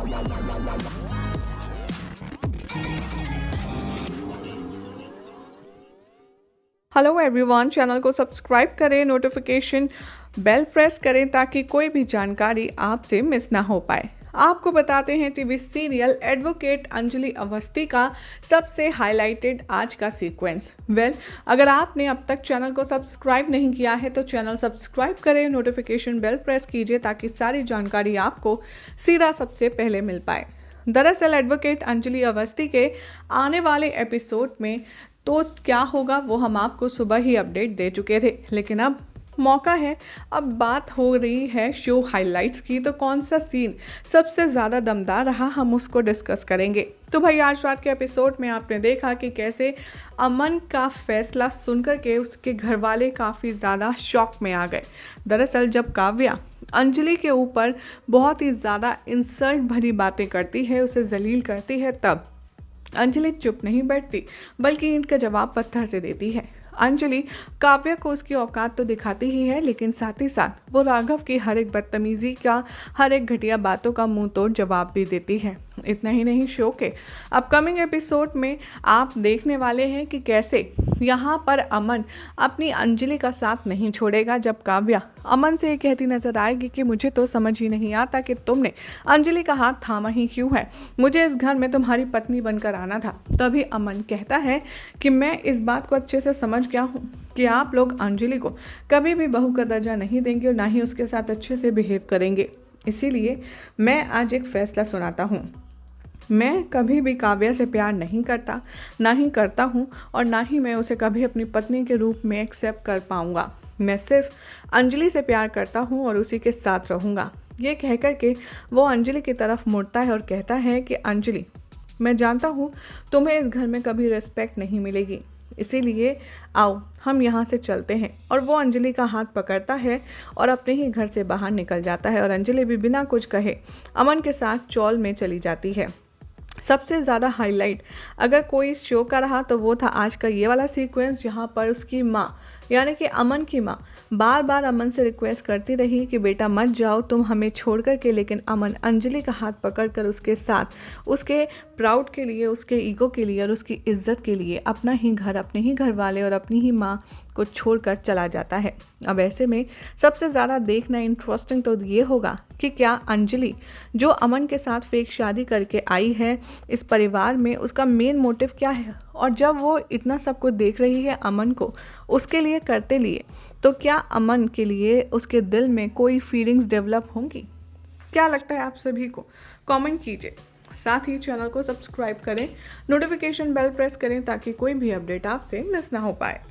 Hello everyone, channel को subscribe करें, notification bell press करें ताकि कोई भी जानकारी आपसे मिस ना हो पाए। आपको बताते हैं TV serial advocate Anjali Awasthi का सबसे हाईलाइटेड आज का सीक्वेंस। अगर आपने अब तक चैनल को सब्सक्राइब नहीं किया है तो चैनल सब्सक्राइब करें, नोटिफिकेशन बेल प्रेस कीजिए ताकि सारी जानकारी आपको सीधा सबसे पहले मिल पाए। दरअसल एडवोकेट अंजलि अवस्थी के आने वाले एपिसोड में तो क्या होगा वो हम आपको सुबह ही अपडेट दे चुके थे, लेकिन अब मौका है, अब बात हो रही है शो हाइलाइट्स की। तो कौन सा सीन सबसे ज़्यादा दमदार रहा, हम उसको डिस्कस करेंगे। तो भाई आज रात के एपिसोड में आपने देखा कि कैसे अमन का फैसला सुनकर के उसके घर वाले काफ़ी ज़्यादा शॉक में आ गए। दरअसल जब काव्या अंजलि के ऊपर बहुत ही ज़्यादा इंसल्ट भरी बातें करती है, उसे जलील करती है, तब अंजलि चुप नहीं बैठती बल्कि इनका जवाब पत्थर से देती है। अंजलि काव्या को उसकी औकात तो दिखाती ही है, लेकिन साथ ही साथ वो राघव की हर एक बदतमीजी का, हर एक घटिया बातों का मुंह तोड़ जवाब भी देती है। इतना ही नहीं, शो के अपकमिंग एपिसोड में आप देखने वाले हैं कि कैसे यहाँ पर अमन अपनी अंजलि का साथ नहीं छोड़ेगा। जब काव्या अमन से ये कहती नजर आएगी कि मुझे तो समझ ही नहीं आता कि तुमने अंजलि का हाथ थामा ही क्यों है, मुझे इस घर में तुम्हारी पत्नी बनकर आना था। तभी अमन कहता है कि मैं इस बात को अच्छे से समझ गया हूँ कि आप लोग अंजलि को कभी भी बहू का दर्जा नहीं देंगे और ना ही उसके साथ अच्छे से बिहेव करेंगे। इसीलिए मैं आज एक फैसला सुनाता हूँ। मैं कभी भी काव्या से प्यार नहीं करता, ना ही करता हूँ, और ना ही मैं उसे कभी अपनी पत्नी के रूप में एक्सेप्ट कर पाऊँगा। मैं सिर्फ अंजलि से प्यार करता हूँ और उसी के साथ रहूँगा। ये कह कर के वो अंजलि की तरफ मुड़ता है और कहता है कि अंजलि, मैं जानता हूँ तुम्हें इस घर में कभी रिस्पेक्ट नहीं मिलेगी, इसीलिए आओ हम यहाँ से चलते हैं। और वो अंजलि का हाथ पकड़ता है और अपने ही घर से बाहर निकल जाता है, और अंजलि भी बिना कुछ कहे अमन के साथ चौल में चली जाती है। सबसे ज़्यादा हाईलाइट अगर कोई इस शो का रहा तो वो था आज का ये वाला सीक्वेंस, जहाँ पर उसकी माँ यानी कि अमन की माँ बार बार अमन से रिक्वेस्ट करती रही कि बेटा मत जाओ तुम हमें छोड़ कर के, लेकिन अमन अंजलि का हाथ पकड़कर उसके साथ उसके प्राउड के लिए, उसके ईगो के लिए और उसकी इज्जत के लिए अपना ही घर, अपने ही घर वाले और अपनी ही माँ को छोड़कर चला जाता है। अब ऐसे में सबसे ज़्यादा देखना इंटरेस्टिंग तो ये होगा कि क्या अंजलि जो अमन के साथ फेक शादी करके आई है इस परिवार में, उसका मेन मोटिव क्या है, और जब वो इतना सब कुछ देख रही है अमन को उसके लिए करते लिए, तो क्या अमन के लिए उसके दिल में कोई फीलिंग्स डेवलप होंगी? क्या लगता है आप सभी को? कमेंट कीजिए। साथ ही चैनल को सब्सक्राइब करें, नोटिफिकेशन बेल प्रेस करें ताकि कोई भी अपडेट आपसे मिस ना हो पाए।